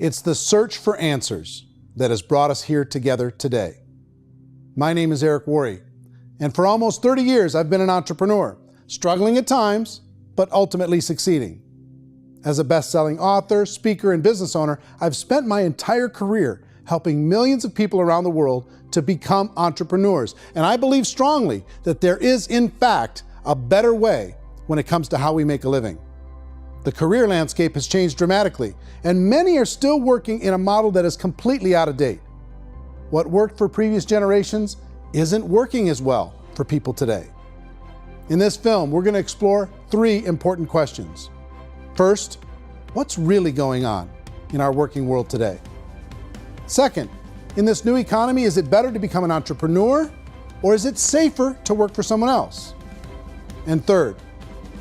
It's the search for answers that has brought us here together today. My name is Worre, and for almost 30 years I've been an entrepreneur, struggling at times, but ultimately succeeding. As a best-selling author, speaker, and business owner, I've spent my entire career helping millions of people around the world to become entrepreneurs. And I believe strongly that there is, in fact, a better way when it comes to how we make a living. The career landscape has changed dramatically, and many are still working in a model that is completely out of date. What worked for previous generations isn't working as well for people today. In this film, we're going to explore 3 important questions. First, what's really going on in our working world today? Second, in this new economy, is it better to become an entrepreneur, or is it safer to work for someone else? And third,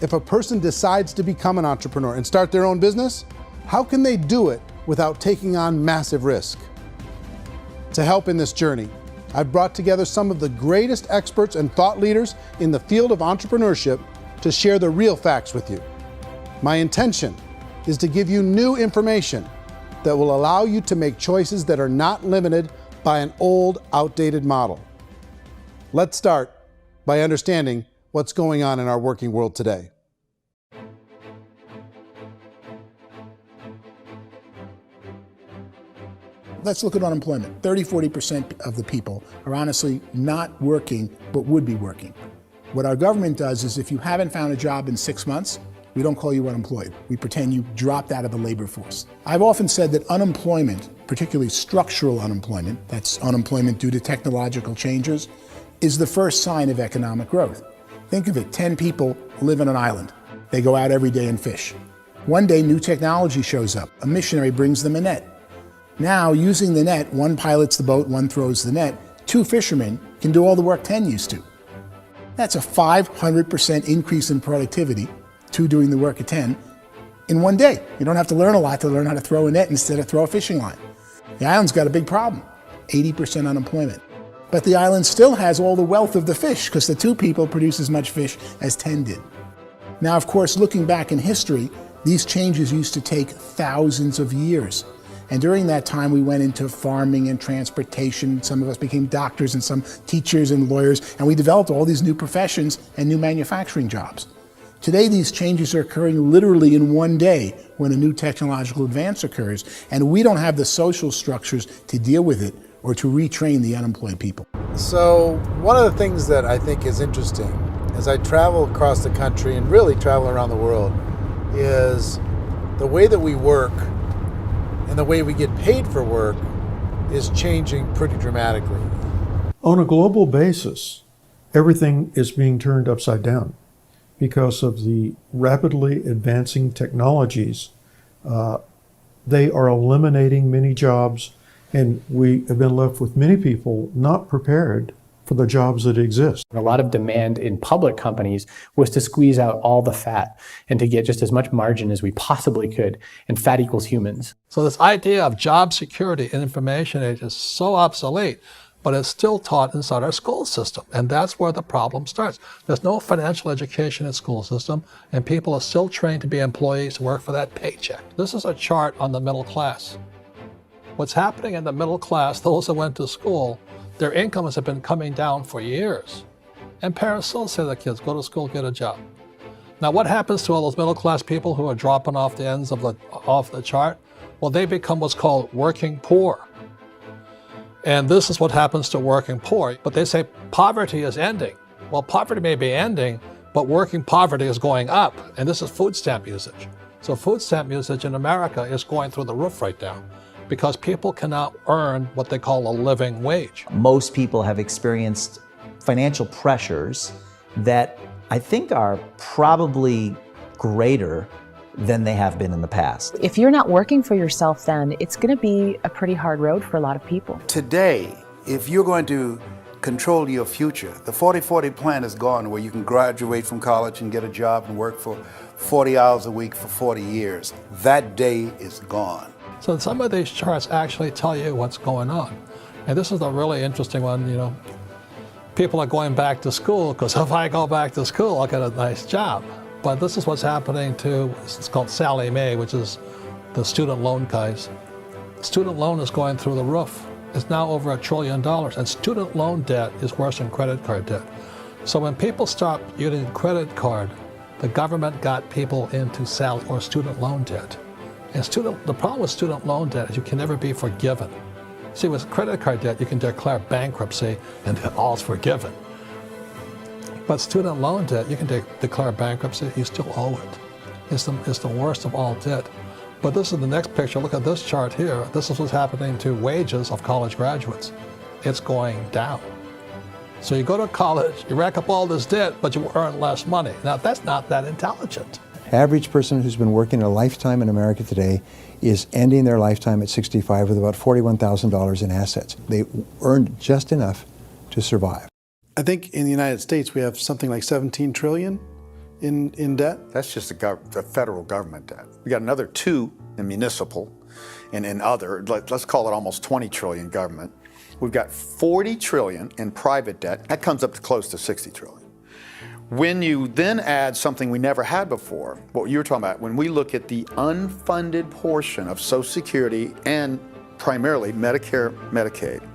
if a person decides to become an entrepreneur and start their own business, how can they do it without taking on massive risk? To help in this journey, I've brought together some of the greatest experts and thought leaders in the field of entrepreneurship to share the real facts with you. My intention is to give you new information that will allow you to make choices that are not limited by an old, outdated model. Let's start by understanding what's going on in our working world today. Let's look at unemployment. 30–40% of the people are honestly not working, but would be working. What our government does is if you haven't found a job in 6 months, we don't call you unemployed. We pretend you dropped out of the labor force. I've often said that unemployment, particularly structural unemployment, that's unemployment due to technological changes, is the first sign of economic growth. Think of it, 10 people live on an island. They go out every day and fish. One day, new technology shows up. A missionary brings them a net. Now, using the net, one pilots the boat, one throws the net. 2 fishermen can do all the work 10 used to. That's a 500% increase in productivity, 2 doing the work of 10, in one day. You don't have to learn a lot to learn how to throw a net instead of throw a fishing line. The island's got a big problem, 80% unemployment. But the island still has all the wealth of the fish because the 2 people produce as much fish as 10 did. Now, of course, looking back in history, these changes used to take thousands of years. And during that time, we went into farming and transportation. Some of us became doctors and some teachers and lawyers, and we developed all these new professions and new manufacturing jobs. Today, these changes are occurring literally in one day when a new technological advance occurs, and we don't have the social structures to deal with it or to retrain the unemployed people. So one of the things that I think is interesting as I travel across the country and really travel around the world is the way that we work and the way we get paid for work is changing pretty dramatically. On a global basis, everything is being turned upside down because of the rapidly advancing technologies. They are eliminating many jobs, and we have been left with many people not prepared for the jobs that exist. A lot of demand in public companies was to squeeze out all the fat and to get just as much margin as we possibly could, and fat equals humans. So this idea of job security in information age is so obsolete, but it's still taught inside our school system, and that's where the problem starts. There's no financial education in the school system, and people are still trained to be employees to work for that paycheck. This is a chart on the middle class. What's happening in the middle class, those that went to school, their incomes have been coming down for years. And parents still say to their kids, go to school, get a job. Now what happens to all those middle class people who are dropping off the ends of off the chart? Well, they become what's called working poor. And this is what happens to working poor. But they say poverty is ending. Well, poverty may be ending, but working poverty is going up. And this is food stamp usage. So food stamp usage in America is going through the roof right now, because people cannot earn what they call a living wage. Most people have experienced financial pressures that I think are probably greater than they have been in the past. If you're not working for yourself, then it's going to be a pretty hard road for a lot of people. Today, if you're going to control your future, the 40-40 plan is gone, where you can graduate from college and get a job and work for 40 hours a week for 40 years. That day is gone. So some of these charts actually tell you what's going on. And this is a really interesting one, you know. People are going back to school because if I go back to school, I'll get a nice job. But this is what's happening to, it's called Sallie Mae, which is the student loan guys. Student loan is going through the roof. It's now over $1 trillion, and student loan debt is worse than credit card debt. So when people stopped using credit card, the government got people into student loan debt. And the problem with student loan debt is you can never be forgiven. See, with credit card debt, you can declare bankruptcy and all's forgiven. But student loan debt, you can declare bankruptcy, you still owe it. It's the worst of all debt. But this is the next picture. Look at this chart here. This is what's happening to wages of college graduates. It's going down. So you go to college, you rack up all this debt, but you earn less money. Now, that's not that intelligent. Average person who's been working a lifetime in America today is ending their lifetime at 65 with about $41,000 in assets. They earned just enough to survive. I think in the United States we have something like 17 trillion in debt. That's just the federal government debt. We got another 2 in municipal and in other, let's call it almost 20 trillion government. We've got 40 trillion in private debt. That comes up to close to 60 trillion. When you then add something we never had before, what you were talking about, when we look at the unfunded portion of Social Security and primarily Medicare, Medicaid,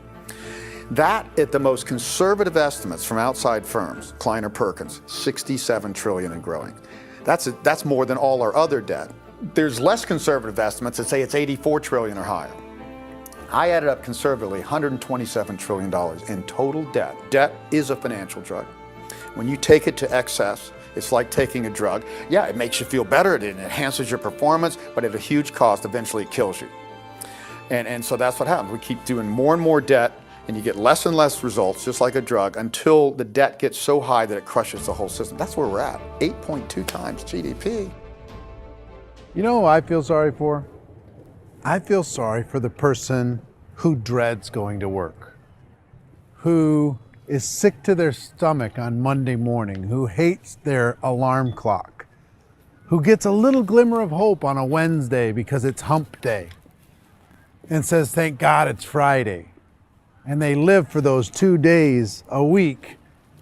that at the most conservative estimates from outside firms, Kleiner Perkins, 67 trillion and growing. That's more than all our other debt. There's less conservative estimates that say it's 84 trillion or higher. I added up conservatively $127 trillion in total debt. Debt is a financial drug. When you take it to excess, it's like taking a drug. Yeah, it makes you feel better, it enhances your performance, but at a huge cost, eventually it kills you. And so that's what happens. We keep doing more and more debt, and you get less and less results, just like a drug, until the debt gets so high that it crushes the whole system. That's where we're at, 8.2 times GDP. You know who I feel sorry for? I feel sorry for the person who dreads going to work, who is sick to their stomach on Monday morning, who hates their alarm clock, who gets a little glimmer of hope on a Wednesday because it's hump day and says, thank God it's Friday. And they live for those 2 days a week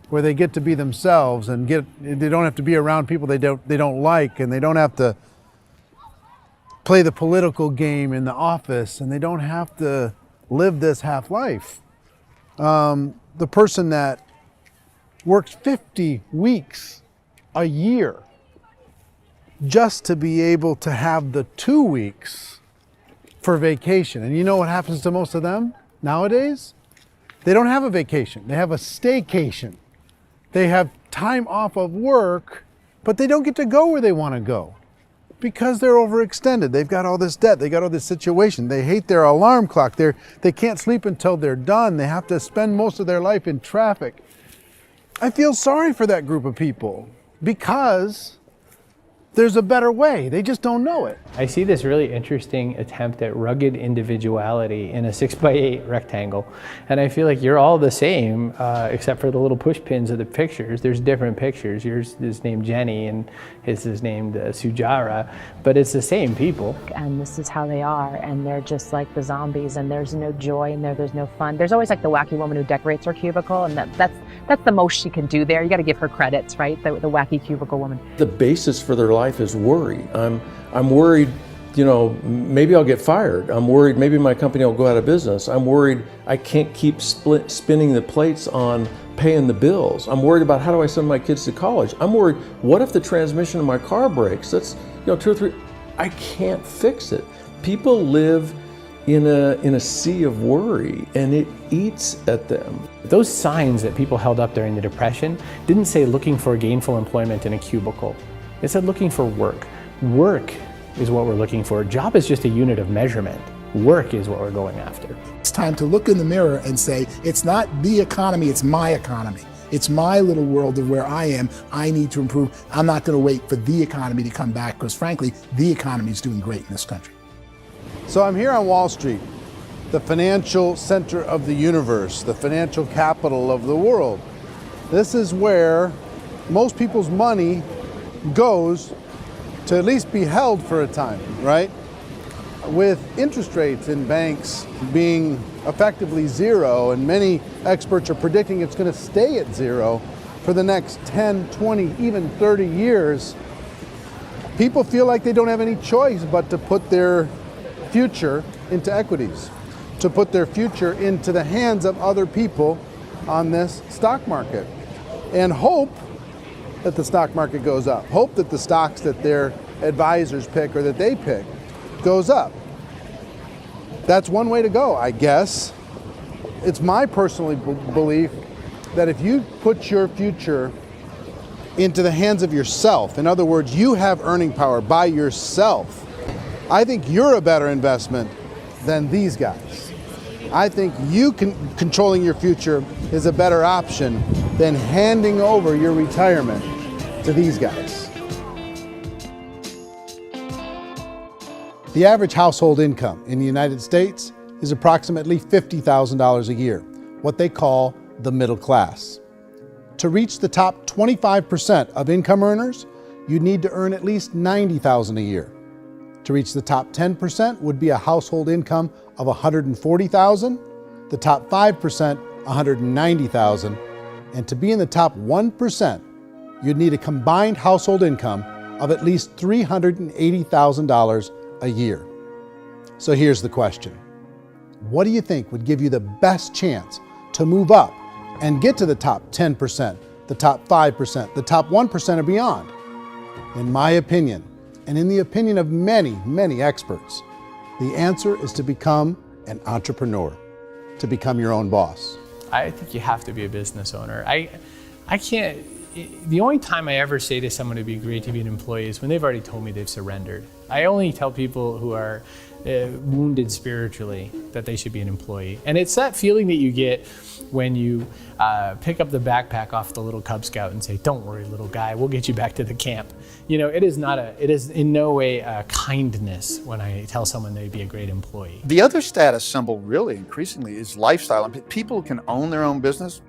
where they get to be themselves and they don't have to be around people they don't like, and they don't have to play the political game in the office, and they don't have to live this half life. The person that works 50 weeks a year just to be able to have the 2 weeks for vacation. And you know what happens to most of them nowadays? They don't have a vacation. They have a staycation. They have time off of work, but they don't get to go where they want to go because they're overextended. They've got all this debt. They got all this situation. They hate their alarm clock. They can't sleep until they're done. They have to spend most of their life in traffic. I feel sorry for that group of people because there's a better way. They just don't know it. I see this really interesting attempt at rugged individuality in a 6x8 rectangle. And I feel like you're all the same, except for the little push pins of the pictures. There's different pictures. Yours is named Jenny and his is named Sujara, but it's the same people. And this is how they are, and they're just like the zombies, and there's no joy in there, there's no fun. There's always like the wacky woman who decorates her cubicle, and that's the most she can do there. You got to give her credits, right? The wacky cubicle woman. The basis for their life is worry. I'm worried, maybe I'll get fired. I'm worried maybe my company will go out of business. I'm worried I can't keep spinning the plates on paying the bills. I'm worried about how do I send my kids to college. I'm worried, what if the transmission of my car breaks? That's 2 or 3, I can't fix it. People live in a sea of worry, and it eats at them. Those signs that people held up during the Depression didn't say looking for gainful employment in a cubicle. It said looking for work. Work is what we're looking for. Job is just a unit of measurement. Work is what we're going after. It's time to look in the mirror and say, it's not the economy, it's my economy. It's my little world of where I am. I need to improve. I'm not going to wait for the economy to come back, because frankly, the economy is doing great in this country. So I'm here on Wall Street, the financial center of the universe, the financial capital of the world. This is where most people's money goes to at least be held for a time, right? With interest rates in banks being effectively zero, and many experts are predicting it's going to stay at zero for the next 10, 20, even 30 years, people feel like they don't have any choice but to put their future into equities, to put their future into the hands of other people on this stock market, and hope that the stock market goes up, hope that the stocks that their advisors pick or that they pick goes up. That's one way to go, I guess. It's my personal belief that if you put your future into the hands of yourself, in other words, you have earning power by yourself, I think you're a better investment than these guys. I think controlling your future is a better option than handing over your retirement to these guys. The average household income in the United States is approximately $50,000 a year, what they call the middle class. To reach the top 25% of income earners, you'd need to earn at least $90,000 a year. To reach the top 10% would be a household income of $140,000, the top 5%, $190,000, and to be in the top 1%, you'd need a combined household income of at least $380,000 a year. So here's the question. What do you think would give you the best chance to move up and get to the top 10%, the top 5%, the top 1% or beyond? In my opinion, and in the opinion of many, many experts, the answer is to become an entrepreneur, to become your own boss. I think you have to be a business owner. I can't, the only time I ever say to someone it'd be great to be an employee is when they've already told me they've surrendered. I only tell people who are wounded spiritually that they should be an employee. And it's that feeling that you get when you pick up the backpack off the little Cub Scout and say, "Don't worry, little guy, we'll get you back to the camp." You know, it is in no way a kindness when I tell someone they'd be a great employee. The other status symbol really increasingly is lifestyle. And people who can own their own business,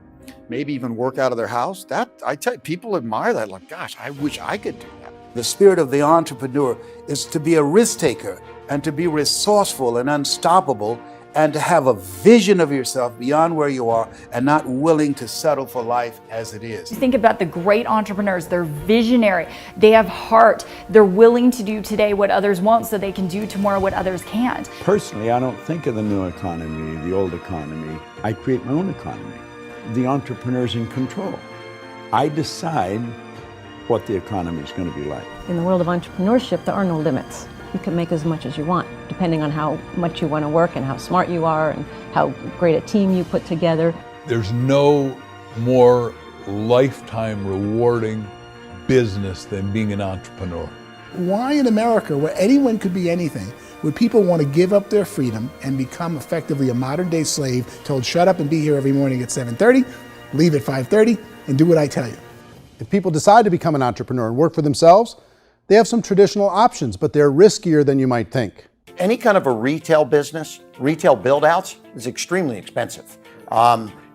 maybe even work out of their house, that I tell you, people admire that. Like, gosh, I wish I could do that. The spirit of the entrepreneur is to be a risk taker and to be resourceful and unstoppable and to have a vision of yourself beyond where you are and not willing to settle for life as it is. You think about the great entrepreneurs, they're visionary, they have heart, they're willing to do today what others won't so they can do tomorrow what others can't. Personally, I don't think of the new economy, the old economy. I create my own economy. The entrepreneur's in control. I decide what the economy is going to be like. In the world of entrepreneurship, there are no limits. You can make as much as you want, depending on how much you want to work and how smart you are and how great a team you put together. There's no more lifetime rewarding business than being an entrepreneur. Why in America, where anyone could be anything, would people want to give up their freedom and become effectively a modern-day slave, told shut up and be here every morning at 7:30, leave at 5:30, and do what I tell you? If people decide to become an entrepreneur and work for themselves, they have some traditional options, but they're riskier than you might think. Any kind of a retail business, retail build-outs is extremely expensive.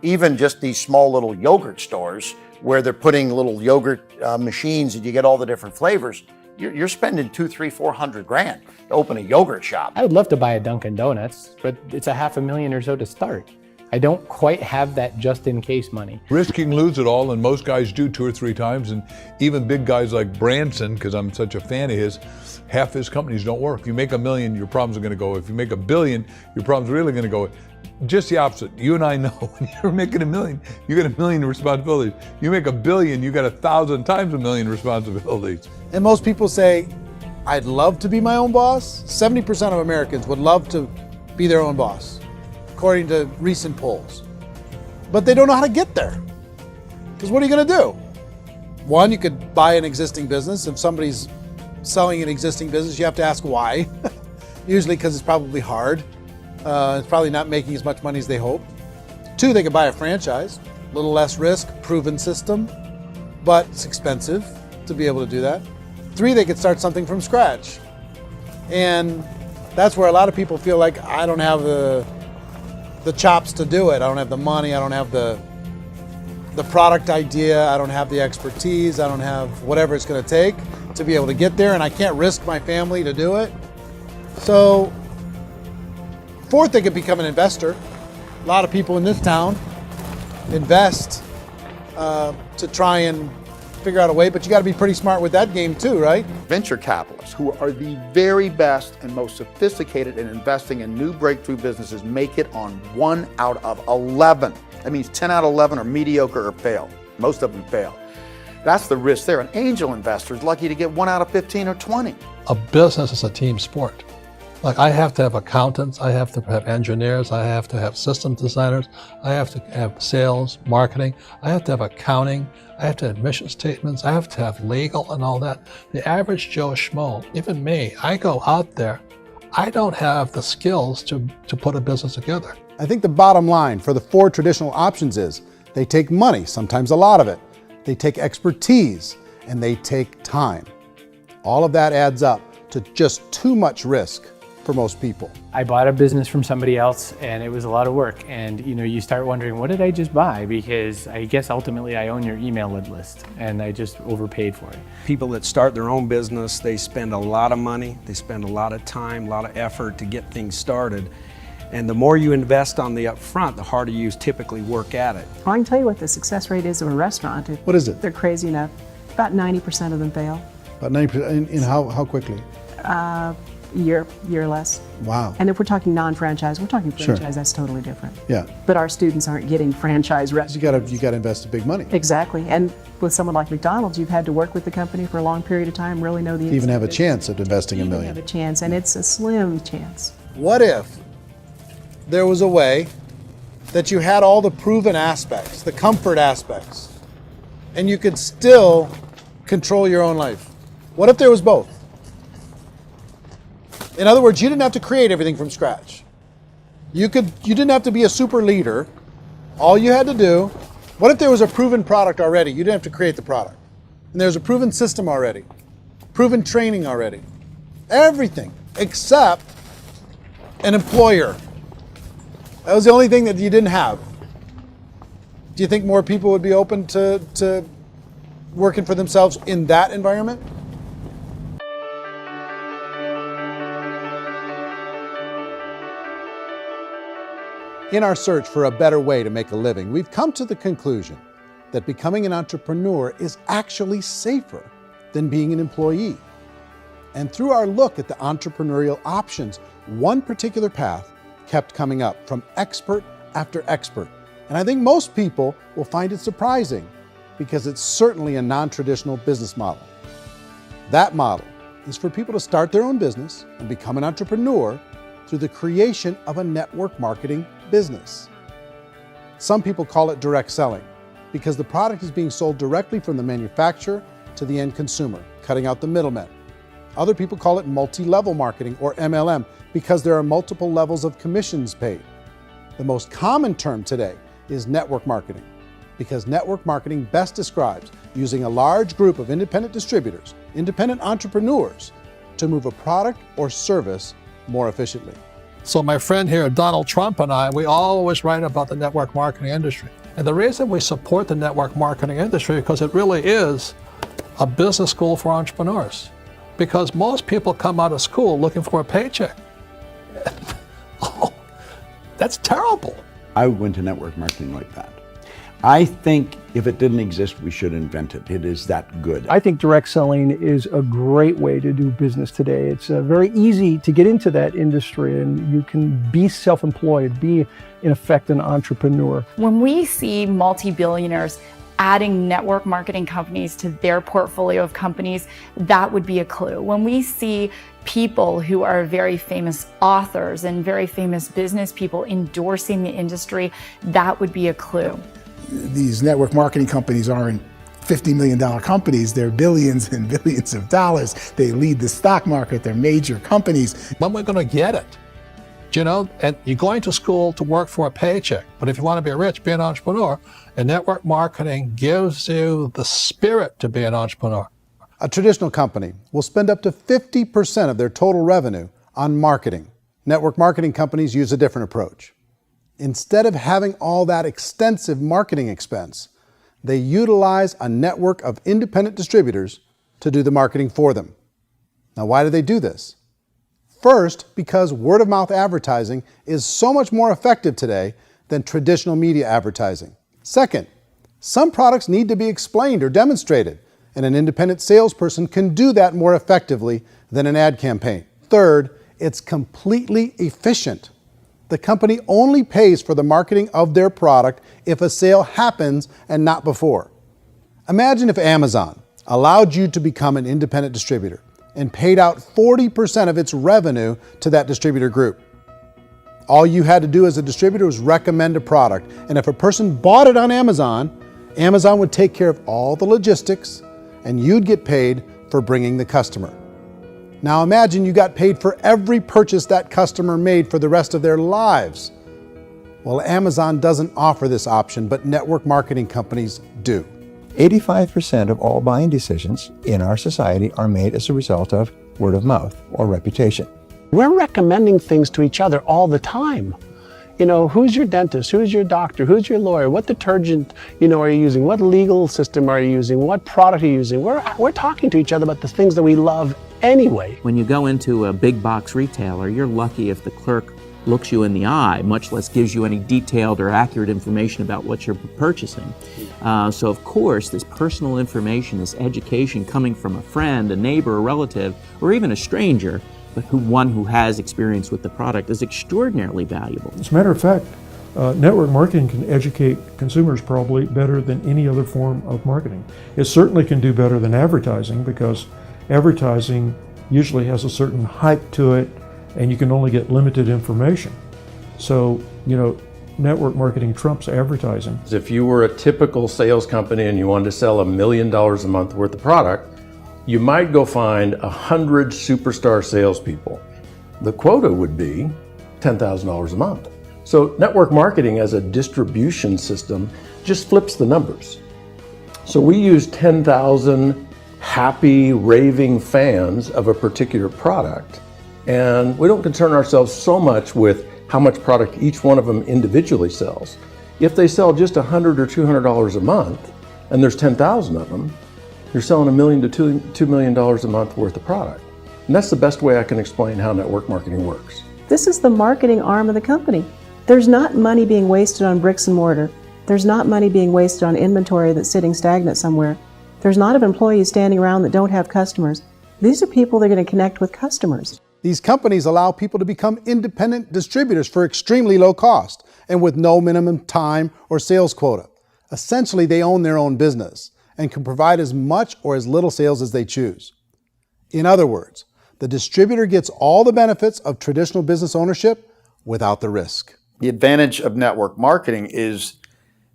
Even just these small little yogurt stores where they're putting little yogurt machines and you get all the different flavors, you're spending $200,000, $300,000, $400,000 to open a yogurt shop. I would love to buy a Dunkin' Donuts, but it's $500,000 or so to start. I don't quite have that just in case money. Risking lose it all, and most guys do 2 or 3 times, and even big guys like Branson, because I'm such a fan of his, half his companies don't work. If you make $1 million, your problems are going to go. If you make $1 billion, your problems are really going to go. Just the opposite. You and I know when you're making $1 million, you got $1 million responsibilities. You make $1 billion, you got 1,000 times $1 million responsibilities. And most people say, I'd love to be my own boss. 70% of Americans would love to be their own boss, according to recent polls. But they don't know how to get there. Because what are you going to do? One, you could buy an existing business. If somebody's selling an existing business, you have to ask why. Usually because it's probably hard. It's probably not making as much money as they hope. 2, they could buy a franchise. A little less risk, proven system, but it's expensive to be able to do that. 3, they could start something from scratch. And that's where a lot of people feel like, I don't have the chops to do it. I don't have the money. I don't have the product idea. I don't have the expertise. I don't have whatever it's going to take to be able to get there, and I can't risk my family to do it. So 4th, they could become an investor. A lot of people in this town invest to try and figure out a way, but you got to be pretty smart with that game too, right? Venture capitalists, who are the very best and most sophisticated in investing in new breakthrough businesses, make it on 1 out of 11. That means 10 out of 11 are mediocre or fail. Most of them fail. That's the risk there. An angel investor is lucky to get 1 out of 15 or 20. A business is a team sport. Like, I have to have accountants, I have to have engineers, I have to have systems designers, I have to have sales, marketing, I have to have accounting, I have to have mission statements, I have to have legal and all that. The average Joe Schmo, even me, I go out there, I don't have the skills to put a business together. I think the bottom line for the 4 traditional options is they take money, sometimes a lot of it. They take expertise, and they take time. All of that adds up to just too much risk for most people. I bought a business from somebody else and it was a lot of work. And you start wondering, what did I just buy? Because I guess ultimately I own your email list and I just overpaid for it. People that start their own business, they spend a lot of money, they spend a lot of time, a lot of effort to get things started. And the more you invest on the upfront, the harder you typically work at it. I can tell you what the success rate is of a restaurant. What is it? They're crazy enough. About 90% of them fail. About 90%, in how quickly? Year or less. Wow. And if we're talking non-franchise, we're talking franchise, Sure. That's totally different. Yeah. But our students aren't getting franchise restaurants. You got to invest the big money. Exactly. And with someone like McDonald's, you've had to work with the company for a long period of time, really know the To even have a business. chance at investing $1 million. Have a chance, and it's a slim chance. What if there was a way that you had all the proven aspects, the comfort aspects, and you could still control your own life? What if there was both? In other words, you didn't have to create everything from scratch. You didn't have to be a super leader. All you had to do, what if there was a proven product already? You didn't have to create the product. And there's a proven system already, proven training already. Everything except an employer. That was the only thing that you didn't have. Do you think more people would be open to working for themselves in that environment? In our search for a better way to make a living, we've come to the conclusion that becoming an entrepreneur is actually safer than being an employee. And through our look at the entrepreneurial options, one particular path kept coming up from expert after expert. And I think most people will find it surprising because it's certainly a non-traditional business model. That model is for people to start their own business and become an entrepreneur through the creation of a network marketing business. Some people call it direct selling because the product is being sold directly from the manufacturer to the end consumer, cutting out the middlemen. Other people call it multi-level marketing, or MLM, because there are multiple levels of commissions paid. The most common term today is network marketing, because network marketing best describes using a large group of independent distributors, independent entrepreneurs, to move a product or service more efficiently. So my friend here, Donald Trump, and I, we always write about the network marketing industry. And the reason we support the network marketing industry is because it really is a business school for entrepreneurs. Because most people come out of school looking for a paycheck. Oh, that's terrible. I went to network marketing like that. I think if it didn't exist, we should invent it. It is that good. I think direct selling is a great way to do business today. It's very easy to get into that industry, and you can be self-employed, be in effect an entrepreneur. When we see multi-billionaires adding network marketing companies to their portfolio of companies, that would be a clue. When we see people who are very famous authors and very famous business people endorsing the industry, that would be a clue. These network marketing companies aren't $50 million companies, they're billions and billions of dollars. They lead the stock market, they're major companies. When we're gonna get it? You know, and you're going to school to work for a paycheck, but if you want to be rich, be an entrepreneur, and network marketing gives you the spirit to be an entrepreneur. A traditional company will spend up to 50% of their total revenue on marketing. Network marketing companies use a different approach. Instead of having all that extensive marketing expense, they utilize a network of independent distributors to do the marketing for them. Now, why do they do this? First, because word-of-mouth advertising is so much more effective today than traditional media advertising. Second, some products need to be explained or demonstrated and an independent salesperson can do that more effectively than an ad campaign. Third, it's completely efficient. The company only pays for the marketing of their product if a sale happens and not before. Imagine if Amazon allowed you to become an independent distributor and paid out 40% of its revenue to that distributor group. All you had to do as a distributor was recommend a product, and if a person bought it on Amazon, Amazon would take care of all the logistics and you'd get paid for bringing the customer. Now imagine you got paid for every purchase that customer made for the rest of their lives. Well, Amazon doesn't offer this option, but network marketing companies do. 85% of all buying decisions in our society are made as a result of word of mouth or reputation. We're recommending things to each other all the time. You know, who's your dentist? Who's your doctor? Who's your lawyer? What detergent, are you using? What legal system are you using? What product are you using? We're talking to each other about the things that we love anyway. When you go into a big box retailer, you're lucky if the clerk looks you in the eye, much less gives you any detailed or accurate information about what you're purchasing. So of course, this personal information, this education coming from a friend, a neighbor, a relative, or even a stranger, but one who has experience with the product is extraordinarily valuable. As a matter of fact, network marketing can educate consumers probably better than any other form of marketing. It certainly can do better than advertising, because advertising usually has a certain hype to it and you can only get limited information. So, network marketing trumps advertising. If you were a typical sales company and you wanted to sell $1 million a month worth of product, you might go find 100 superstar salespeople. The quota would be $10,000 a month. So network marketing as a distribution system just flips the numbers. So we use 10,000 happy, raving fans of a particular product, and we don't concern ourselves so much with how much product each one of them individually sells. If they sell just $100 or $200 a month, and there's 10,000 of them, you're selling $1 million to $2 million a month worth of product. And that's the best way I can explain how network marketing works. This is the marketing arm of the company. There's not money being wasted on bricks and mortar. There's not money being wasted on inventory that's sitting stagnant somewhere. There's not of employees standing around that don't have customers. These are people that are going to connect with customers. These companies allow people to become independent distributors for extremely low cost and with no minimum time or sales quota. Essentially, they own their own business and can provide as much or as little sales as they choose. In other words, the distributor gets all the benefits of traditional business ownership without the risk. The advantage of network marketing is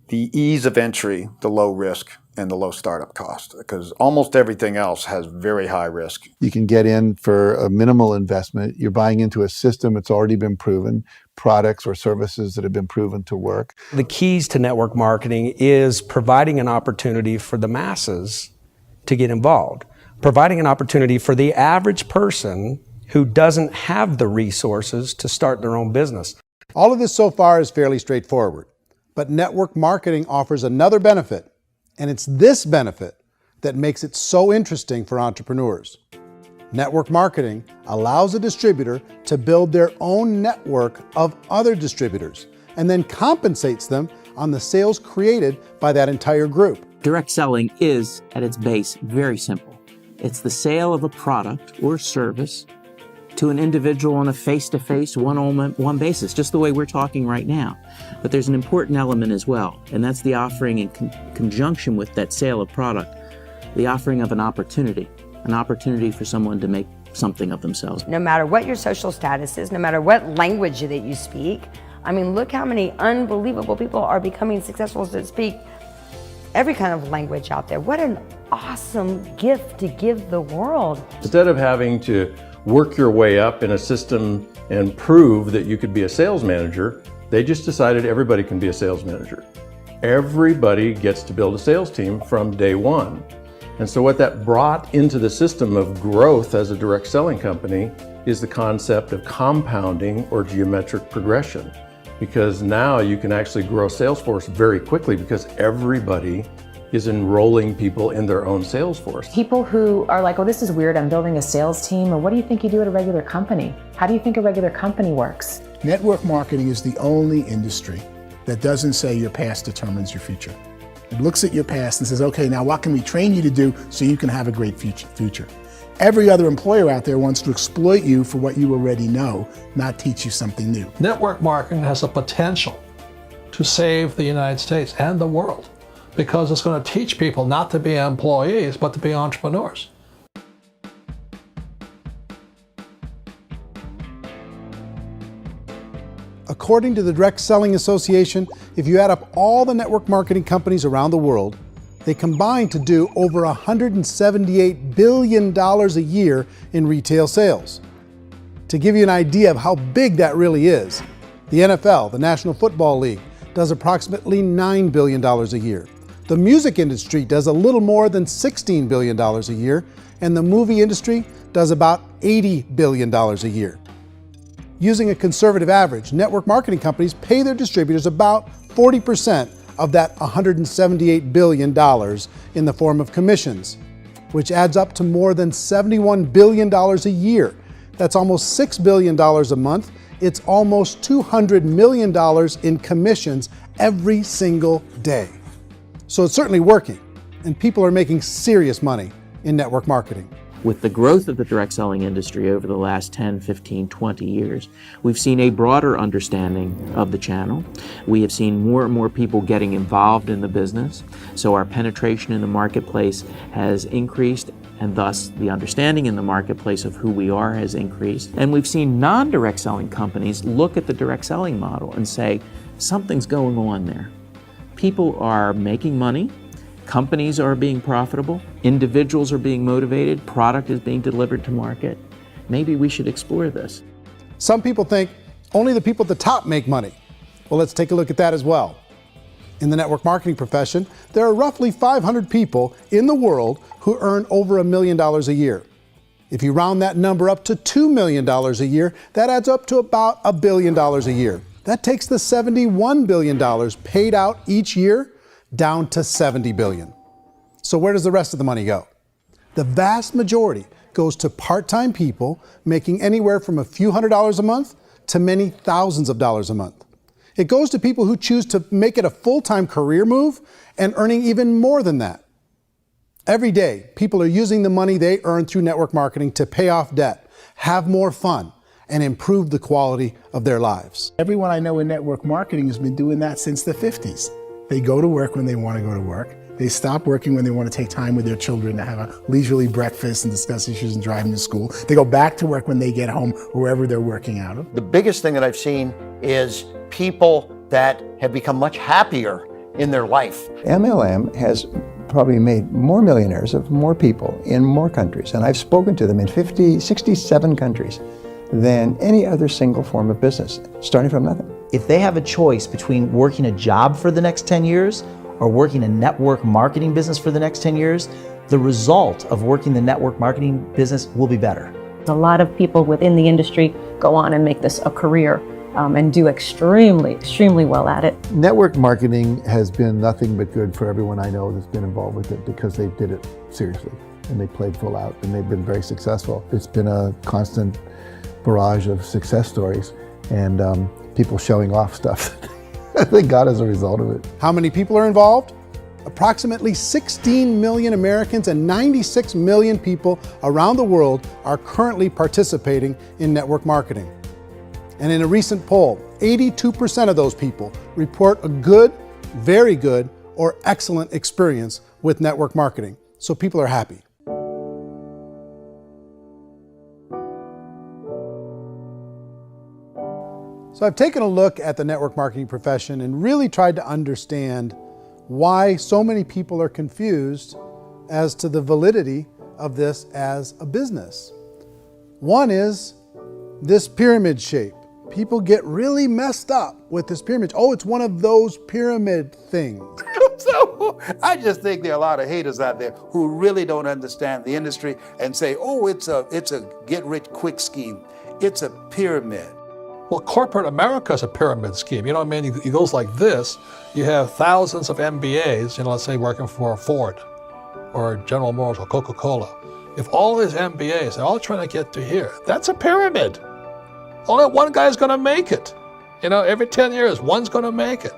the ease of entry, the low risk, and the low startup cost, because almost everything else has very high risk. You can get in for a minimal investment. You're buying into a system that's already been proven, products or services that have been proven to work. The keys to network marketing is providing an opportunity for the masses to get involved, providing an opportunity for the average person who doesn't have the resources to start their own business. All of this so far is fairly straightforward, but network marketing offers another benefit, and it's this benefit that makes it so interesting for entrepreneurs. Network marketing allows a distributor to build their own network of other distributors and then compensates them on the sales created by that entire group. Direct selling is, at its base, very simple. It's the sale of a product or service to an individual on a face-to-face, one-on-one basis, just the way we're talking right now. But there's an important element as well, and that's the offering in conjunction with that sale of product, the offering of an opportunity for someone to make something of themselves. No matter what your social status is, no matter what language that you speak, I mean, look how many unbelievable people are becoming successful to speak every kind of language out there. What an awesome gift to give the world. Instead of having to work your way up in a system and prove that you could be a sales manager, they just decided everybody can be a sales manager. Everybody gets to build a sales team from day one. And so what that brought into the system of growth as a direct selling company is the concept of compounding or geometric progression. Because now you can actually grow a sales force very quickly because everybody is enrolling people in their own sales force. People who are like, oh, this is weird, I'm building a sales team, or what do you think you do at a regular company? How do you think a regular company works? Network marketing is the only industry that doesn't say your past determines your future. It looks at your past and says, okay, now what can we train you to do so you can have a great future? Every other employer out there wants to exploit you for what you already know, not teach you something new. Network marketing has the potential to save the United States and the world because it's going to teach people not to be employees, but to be entrepreneurs. According to the Direct Selling Association, if you add up all the network marketing companies around the world, they combine to do over $178 billion a year in retail sales. To give you an idea of how big that really is, the NFL, the National Football League, does approximately $9 billion a year. The music industry does a little more than $16 billion a year, and the movie industry does about $80 billion a year. Using a conservative average, network marketing companies pay their distributors about 40% of that $178 billion in the form of commissions, which adds up to more than $71 billion a year. That's almost $6 billion a month. It's almost $200 million in commissions every single day. So it's certainly working, and people are making serious money in network marketing. With the growth of the direct selling industry over the last 10, 15, 20 years, we've seen a broader understanding of the channel. We have seen more and more people getting involved in the business, so our penetration in the marketplace has increased, and thus the understanding in the marketplace of who we are has increased. And we've seen non-direct selling companies look at the direct selling model and say, something's going on there. People are making money. Companies are being profitable, individuals are being motivated, product is being delivered to market. Maybe we should explore this. Some people think only the people at the top make money. Well, let's take a look at that as well. In the network marketing profession, there are roughly 500 people in the world who earn over $1 million a year. If you round that number up to $2 million a year, that adds up to about $1 billion a year. That takes the $71 billion paid out each year down to $70 billion. So where does the rest of the money go? The vast majority goes to part-time people making anywhere from a few $100s a month to many thousands of dollars a month. It goes to people who choose to make it a full-time career move and earning even more than that. Every day, people are using the money they earn through network marketing to pay off debt, have more fun, and improve the quality of their lives. Everyone I know in network marketing has been doing that since the 50s. They go to work when they want to go to work. They stop working when they want to take time with their children to have a leisurely breakfast and discuss issues and drive them to school. They go back to work when they get home, wherever they're working out of. The biggest thing that I've seen is people that have become much happier in their life. MLM has probably made more millionaires of more people in more countries, and I've spoken to them in 67 countries than any other single form of business, starting from nothing. If they have a choice between working a job for the next 10 years or working a network marketing business for the next 10 years, the result of working the network marketing business will be better. A lot of people within the industry go on and make this a career and do extremely well at it. Network marketing has been nothing but good for everyone I know that's been involved with it because they did it seriously and they played full out and they've been very successful. It's been a constant barrage of success stories and people showing off stuff that they got as a result of it. How many people are involved? Approximately 16 million Americans and 96 million people around the world are currently participating in network marketing. And in a recent poll, 82% of those people report a good, very good, or excellent experience with network marketing. So people are happy. So I've taken a look at the network marketing profession and really tried to understand why so many people are confused as to the validity of this as a business. One is this pyramid shape. People get really messed up with this pyramid. Oh, it's one of those pyramid things. So I just think there are a lot of haters out there who really don't understand the industry and say, oh, it's a get-rich-quick scheme. It's a pyramid. Well, corporate America is a pyramid scheme. You know what I mean? It goes like this. You have thousands of MBAs, let's say working for Ford or General Motors or Coca-Cola. If all these MBAs, they're all trying to get to here, that's a pyramid. Only one guy's going to make it. Every 10 years, one's going to make it.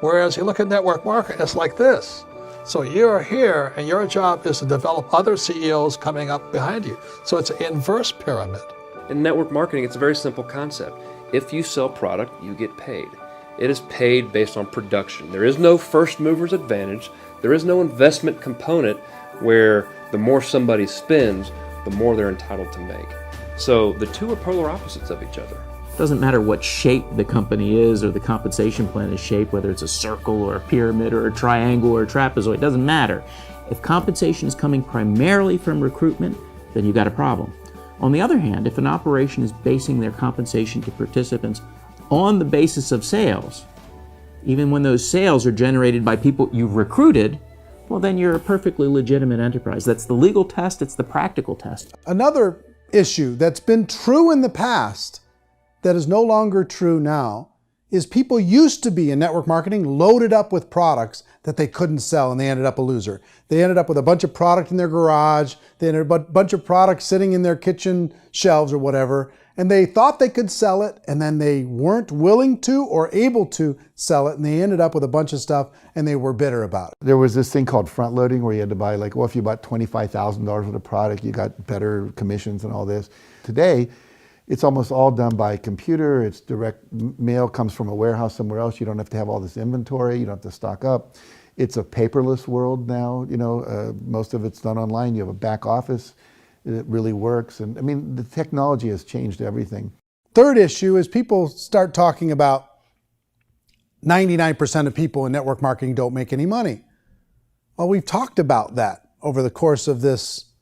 Whereas you look at network marketing, it's like this. So you're here, and your job is to develop other CEOs coming up behind you. So it's an inverse pyramid. In network marketing, it's a very simple concept. If you sell product, you get paid. It is paid based on production. There is no first mover's advantage. There is no investment component where the more somebody spends, the more they're entitled to make. So the two are polar opposites of each other. It doesn't matter what shape the company is or the compensation plan is shaped, whether it's a circle or a pyramid or a triangle or a trapezoid, it doesn't matter. If compensation is coming primarily from recruitment, then you've got a problem. On the other hand, if an operation is basing their compensation to participants on the basis of sales, even when those sales are generated by people you've recruited, well, then you're a perfectly legitimate enterprise. That's the legal test, it's the practical test. Another issue that's been true in the past that is no longer true now is people used to be in network marketing loaded up with products that they couldn't sell, and they ended up a loser. They ended up with a bunch of product in their garage, they ended up with a bunch of products sitting in their kitchen shelves or whatever, and they thought they could sell it, and then they weren't willing to or able to sell it, and they ended up with a bunch of stuff, and they were bitter about it. There was this thing called front loading where you had to buy, like, well, if you bought $25,000 worth of product, you got better commissions and all this. Today, it's almost all done by computer. It's direct mail, comes from a warehouse somewhere else. You don't have to have all this inventory. You don't have to stock up. It's a paperless world now. You know, most of it's done online. You have a back office. It really works. And I mean, the technology has changed everything. Third issue is people start talking about 99% of people in network marketing don't make any money. Well, we've talked about that over the course of this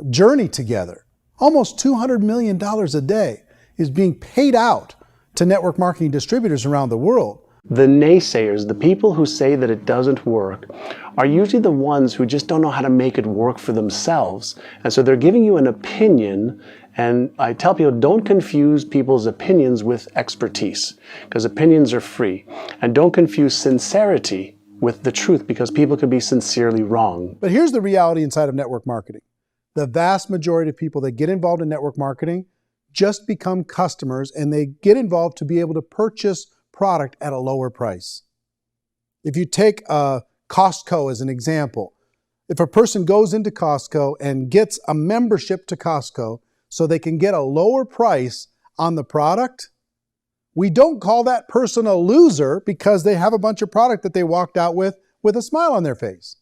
journey together. Almost $200 million a day is being paid out to network marketing distributors around the world. The naysayers, the people who say that it doesn't work, are usually the ones who just don't know how to make it work for themselves. And so they're giving you an opinion, and I tell people, don't confuse people's opinions with expertise, because opinions are free. And don't confuse sincerity with the truth, because people can be sincerely wrong. But here's the reality inside of network marketing. The vast majority of people that get involved in network marketing just become customers, and they get involved to be able to purchase product at a lower price. If you take Costco as an example, if a person goes into Costco and gets a membership to Costco so they can get a lower price on the product, we don't call that person a loser because they have a bunch of product that they walked out with a smile on their face.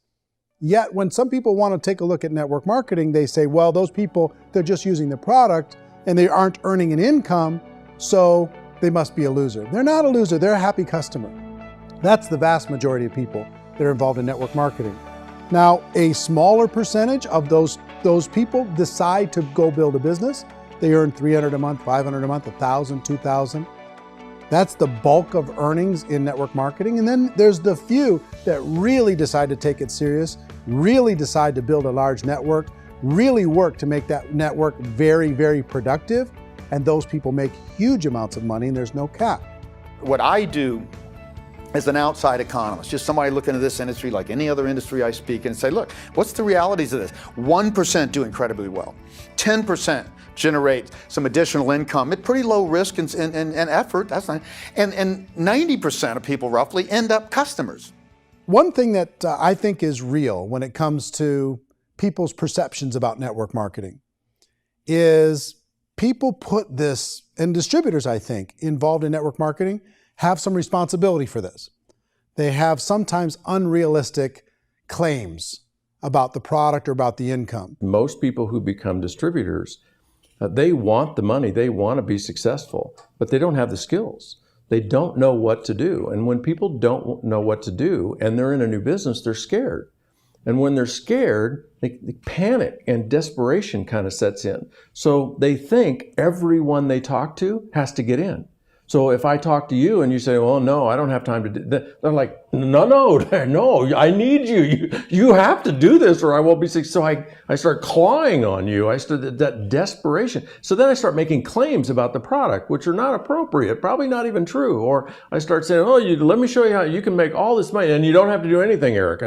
Yet when some people want to take a look at network marketing, they say, well, those people, they're just using the product and they aren't earning an income, so they must be a loser. They're not a loser, they're a happy customer. That's the vast majority of people that are involved in network marketing. Now, a smaller percentage of those people decide to go build a business. They earn $300 a month, $500 a month, $1,000, $2,000. That's the bulk of earnings in network marketing. And then there's the few that really decide to take it serious, really decide to build a large network, really work to make that network very, very productive. And those people make huge amounts of money, and there's no cap. What I do as an outside economist, just somebody looking at this industry like any other industry I speak and say, look, what's the realities of this? 1% do incredibly well. 10% generate some additional income at pretty low risk and effort. That's not, and 90% of people roughly end up customers. One thing that I think is real when it comes to people's perceptions about network marketing is people put this, and distributors, I think, involved in network marketing have some responsibility for this. They have sometimes unrealistic claims about the product or about the income. Most people who become distributors, they want the money, they want to be successful, but they don't have the skills. They don't know what to do. And when people don't know what to do and they're in a new business, they're scared. And when they're scared, they panic and desperation kind of sets in. So they think everyone they talk to has to get in. So if I talk to you and you say, well, no, I don't have time to do that, they're like, no, I need you. You have to do this or I won't be successful. So I start clawing on you. I start that desperation. So then I start making claims about the product, which are not appropriate, probably not even true. Or I start saying, oh, let me show you how you can make all this money and you don't have to do anything, Eric.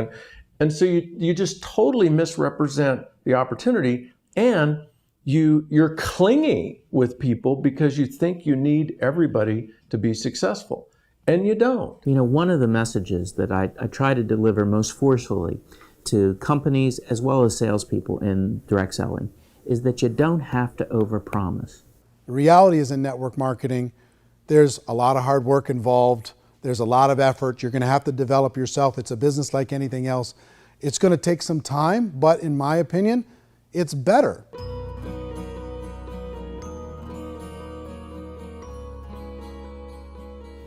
And so you just totally misrepresent the opportunity, and you're clingy with people because you think you need everybody to be successful. and you don't. You know, one of the messages that I try to deliver most forcefully to companies as well as salespeople in direct selling is that you don't have to overpromise. The reality is in network marketing, there's a lot of hard work involved. There's a lot of effort. You're going to have to develop yourself. It's a business like anything else. It's going to take some time, but in my opinion, it's better.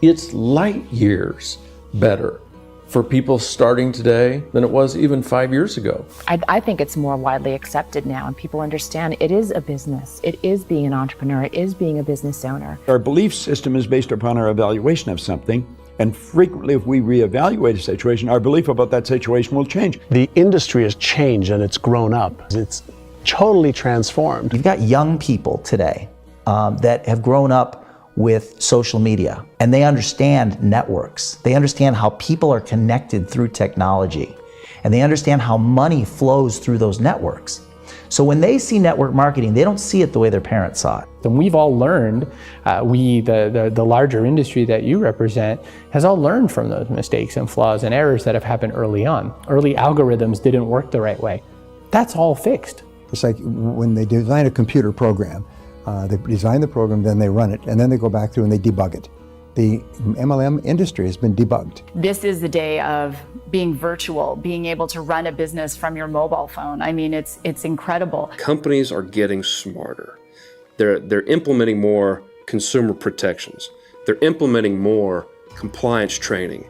It's light years better for people starting today than it was even 5 years ago. I think it's more widely accepted now, and people understand it is a business. It is being an entrepreneur. It is being a business owner. Our belief system is based upon our evaluation of something, and frequently if we reevaluate a situation, our belief about that situation will change. The industry has changed and it's grown up. It's totally transformed. You've got young people today that have grown up with social media, and they understand networks. They understand how people are connected through technology, and they understand how money flows through those networks. So when they see network marketing, they don't see it the way their parents saw it. And we've all learned, the larger industry that you represent, has all learned from those mistakes and flaws and errors that have happened early on. Early algorithms didn't work the right way. That's all fixed. It's like when they design a computer program, they design the program, then they run it, and then they go back through and they debug it. The MLM industry has been debugged. This is the day of being virtual, being able to run a business from your mobile phone. I mean, it's incredible. Companies are getting smarter. They're implementing more consumer protections. They're implementing more compliance training.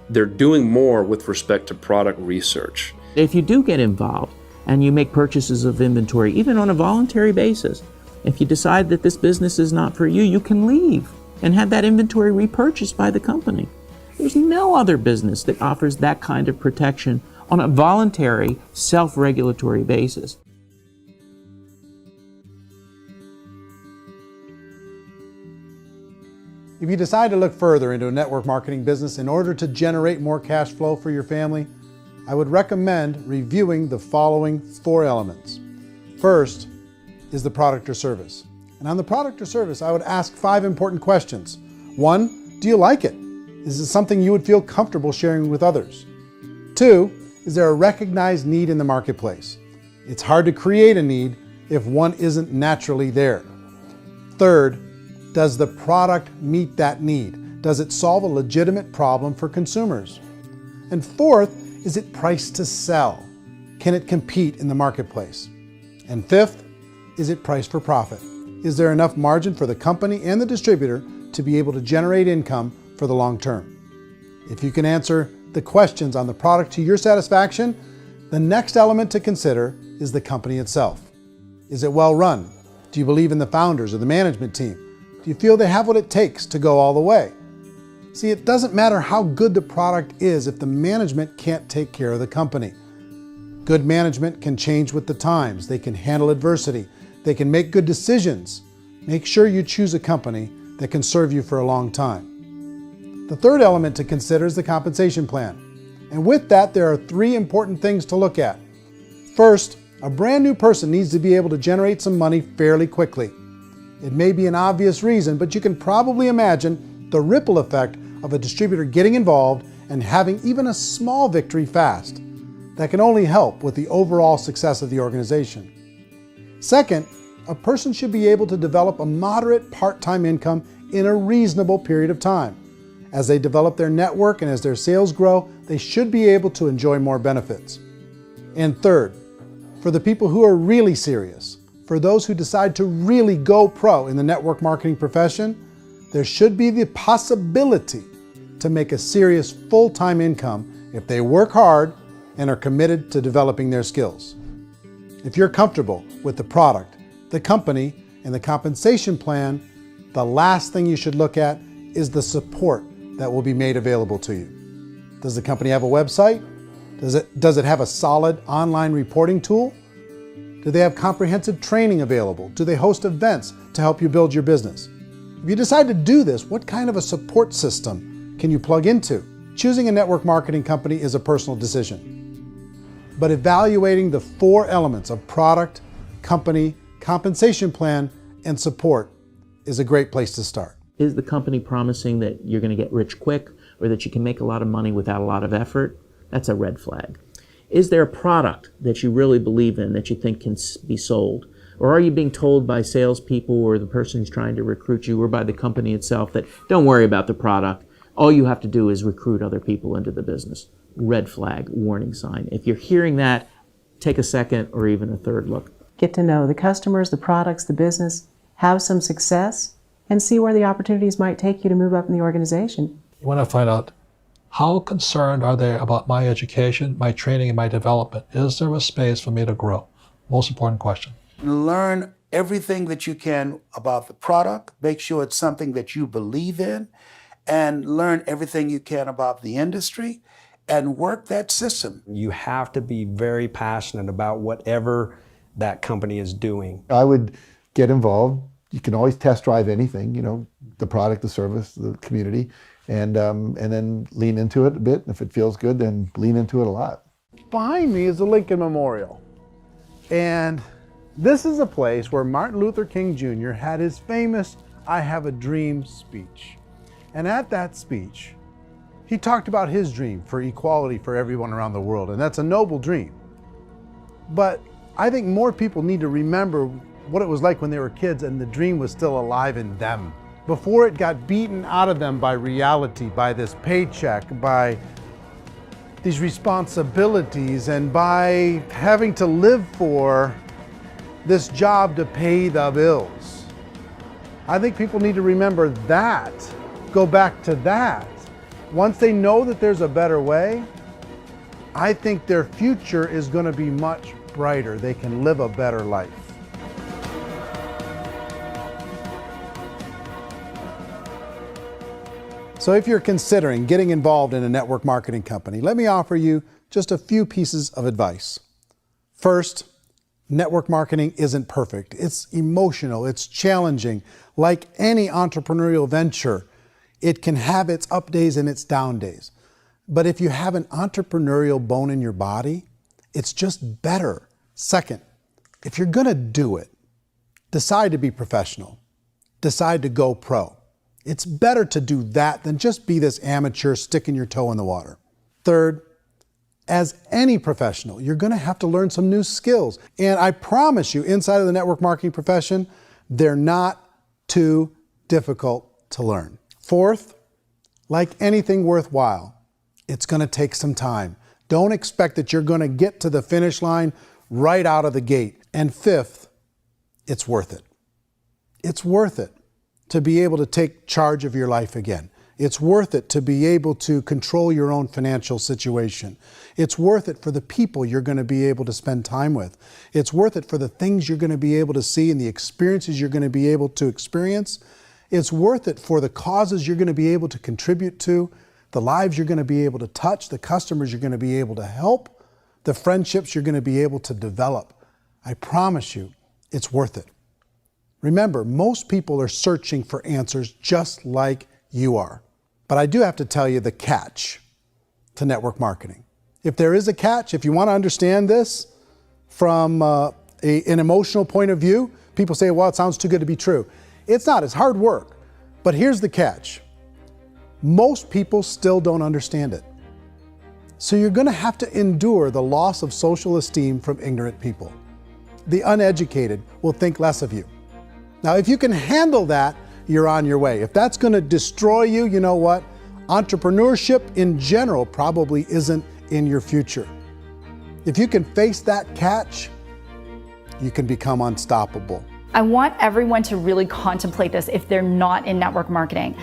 They're doing more with respect to product research. If you do get involved and you make purchases of inventory, even on a voluntary basis, if you decide that this business is not for you, you can leave and have that inventory repurchased by the company. There's no other business that offers that kind of protection on a voluntary, self-regulatory basis. If you decide to look further into a network marketing business in order to generate more cash flow for your family, I would recommend reviewing the following 4 elements. First is the product or service. And on the product or service, I would ask 5 important questions. 1, do you like it? Is it something you would feel comfortable sharing with others? 2, is there a recognized need in the marketplace? It's hard to create a need if one isn't naturally there. 3rd, does the product meet that need? Does it solve a legitimate problem for consumers? And 4th, is it priced to sell? Can it compete in the marketplace? And 5th, is it priced for profit? Is there enough margin for the company and the distributor to be able to generate income for the long term? If you can answer the questions on the product to your satisfaction, the next element to consider is the company itself. Is it well run? Do you believe in the founders or the management team? Do you feel they have what it takes to go all the way? See, it doesn't matter how good the product is if the management can't take care of the company. Good management can change with the times. They can handle adversity. They can make good decisions. Make sure you choose a company that can serve you for a long time. The 3rd element to consider is the compensation plan. And with that, there are 3 important things to look at. First, a brand new person needs to be able to generate some money fairly quickly. It may be an obvious reason, but you can probably imagine the ripple effect of a distributor getting involved and having even a small victory fast. That can only help with the overall success of the organization. Second, a person should be able to develop a moderate part-time income in a reasonable period of time. As they develop their network and as their sales grow, they should be able to enjoy more benefits. And 3rd, for the people who are really serious, for those who decide to really go pro in the network marketing profession, there should be the possibility to make a serious full-time income if they work hard and are committed to developing their skills. If you're comfortable with the product, the company, and the compensation plan, the last thing you should look at is the support that will be made available to you. Does the company have a website? Does it have a solid online reporting tool? Do they have comprehensive training available? Do they host events to help you build your business? If you decide to do this, what kind of a support system can you plug into? Choosing a network marketing company is a personal decision. But evaluating the 4 elements of product, company, compensation plan, and support is a great place to start. Is the company promising that you're going to get rich quick or that you can make a lot of money without a lot of effort? That's a red flag. Is there a product that you really believe in that you think can be sold? Or are you being told by salespeople or the person who's trying to recruit you or by the company itself that don't worry about the product, all you have to do is recruit other people into the business? Red flag, warning sign. If you're hearing that, take a second or even a third look. Get to know the customers, the products, the business, have some success, and see where the opportunities might take you to move up in the organization. You want to find out how concerned are they about my education, my training, and my development? Is there a space for me to grow? Most important question. Learn everything that you can about the product. Make sure it's something that you believe in, and learn everything you can about the industry and work that system. You have to be very passionate about whatever that company is doing. I would get involved. You can always test drive anything, you know, the product, the service, the community, and then lean into it a bit. If it feels good, then lean into it a lot. Behind me is the Lincoln Memorial. And this is a place where Martin Luther King Jr. had his famous "I Have a Dream" speech. And at that speech, he talked about his dream for equality for everyone around the world, and that's a noble dream. But I think more people need to remember what it was like when they were kids and the dream was still alive in them, before it got beaten out of them by reality, by this paycheck, by these responsibilities, and by having to live for this job to pay the bills. I think people need to remember that, go back to that. Once they know that there's a better way, I think their future is going to be much brighter. They can live a better life. So if you're considering getting involved in a network marketing company, let me offer you just a few pieces of advice. First, network marketing isn't perfect. It's emotional, it's challenging. Like any entrepreneurial venture, it can have its up days and its down days. But if you have an entrepreneurial bone in your body, it's just better. Second, if you're gonna do it, decide to be professional. Decide to go pro. It's better to do that than just be this amateur sticking your toe in the water. Third, as any professional, you're gonna have to learn some new skills. And I promise you, inside of the network marketing profession, they're not too difficult to learn. Fourth, like anything worthwhile, it's gonna take some time. Don't expect that you're gonna get to the finish line right out of the gate. And fifth, it's worth it. It's worth it to be able to take charge of your life again. It's worth it to be able to control your own financial situation. It's worth it for the people you're going to be able to spend time with. It's worth it for the things you're going to be able to see and the experiences you're going to be able to experience. It's worth it for the causes you're going to be able to contribute to, the lives you're going to be able to touch, the customers you're going to be able to help, the friendships you're going to be able to develop. I promise you, it's worth it. Remember, most people are searching for answers just like you are. But I do have to tell you the catch to network marketing. If there is a catch, if you want to understand this from an emotional point of view, people say, well, it sounds too good to be true. It's not, it's hard work. But here's the catch. Most people still don't understand it. So you're going to have to endure the loss of social esteem from ignorant people. The uneducated will think less of you. Now, if you can handle that, you're on your way. If that's going to destroy you, you know what? Entrepreneurship in general probably isn't in your future. If you can face that catch, you can become unstoppable. I want everyone to really contemplate this if they're not in network marketing.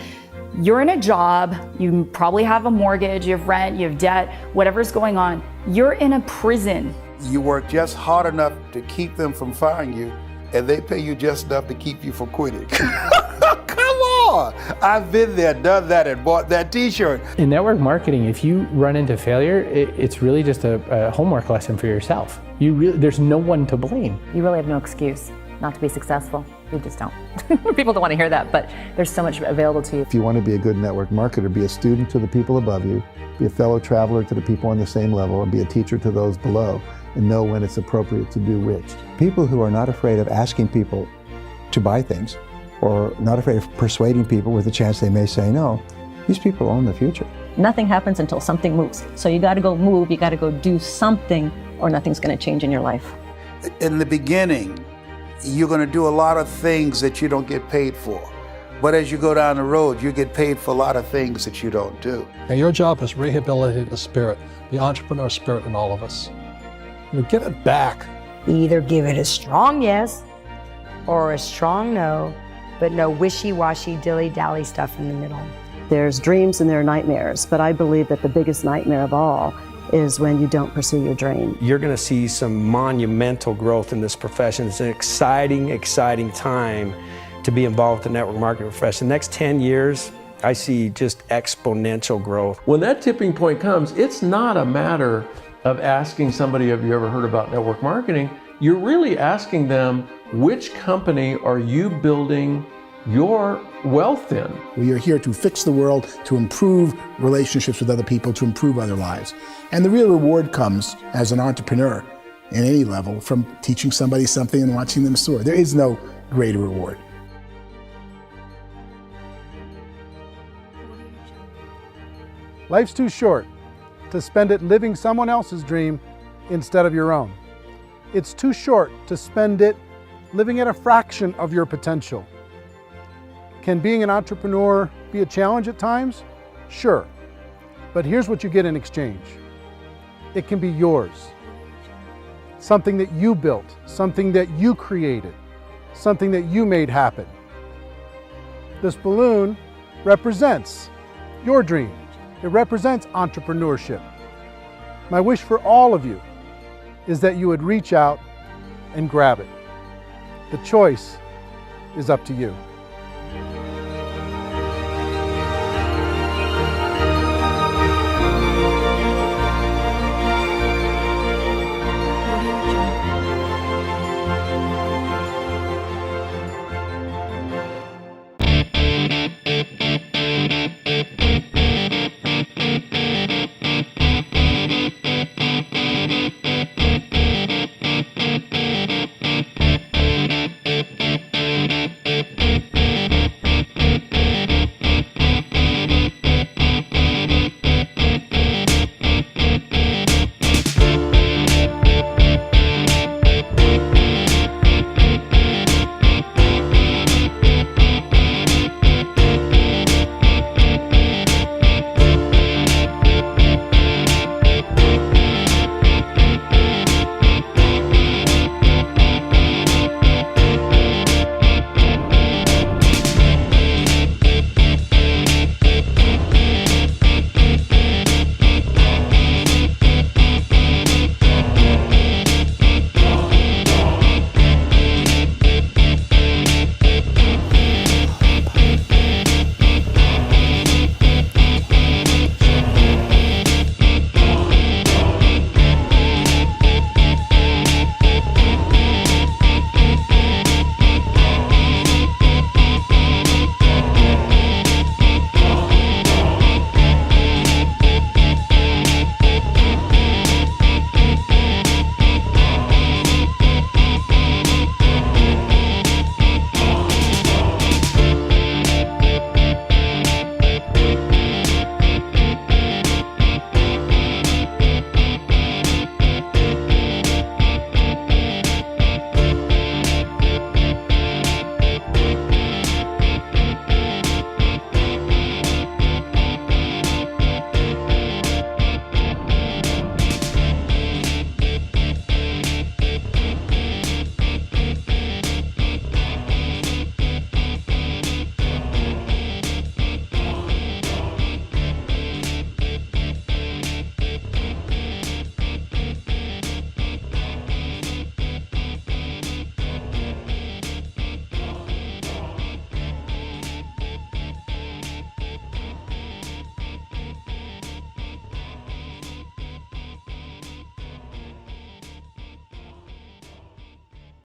You're in a job, you probably have a mortgage, you have rent, you have debt, whatever's going on. You're in a prison. You work just hard enough to keep them from firing you, and they pay you just enough to keep you from quitting. Come on! I've been there, done that, and bought that t-shirt. In network marketing, if you run into failure, it's really just a homework lesson for yourself. There's no one to blame. You really have no excuse not to be successful. You just don't. People don't want to hear that, but there's so much available to you. If you want to be a good network marketer, be a student to the people above you, be a fellow traveler to the people on the same level, and be a teacher to those below, and know when it's appropriate to do which. People who are not afraid of asking people to buy things or not afraid of persuading people with a chance they may say no. These people own the future. Nothing happens until something moves. So you got to go move, you got to go do something, or nothing's going to change in your life. In the beginning, you're going to do a lot of things that you don't get paid for. But as you go down the road, you get paid for a lot of things that you don't do. And your job is rehabilitate the spirit, the entrepreneur spirit in all of us. You get it back. Either give it a strong yes or a strong no, but no wishy-washy, dilly-dally stuff in the middle. There's dreams and there are nightmares, but I believe that the biggest nightmare of all is when you don't pursue your dream. You're going to see some monumental growth in this profession. It's an exciting, exciting time to be involved with the network marketing profession. The next 10 years, I see just exponential growth. When that tipping point comes, it's not a matter of asking somebody, have you ever heard about network marketing? You're really asking them, which company are you building your wealth in? We are here to fix the world, to improve relationships with other people, to improve other lives. And the real reward comes as an entrepreneur in any level from teaching somebody something and watching them soar. There is no greater reward. Life's too short to spend it living someone else's dream instead of your own. It's too short to spend it living at a fraction of your potential. Can being an entrepreneur be a challenge at times? Sure. But here's what you get in exchange. It can be yours. Something that you built, something that you created, something that you made happen. This balloon represents your dream. It represents entrepreneurship. My wish for all of you is that you would reach out and grab it. The choice is up to you.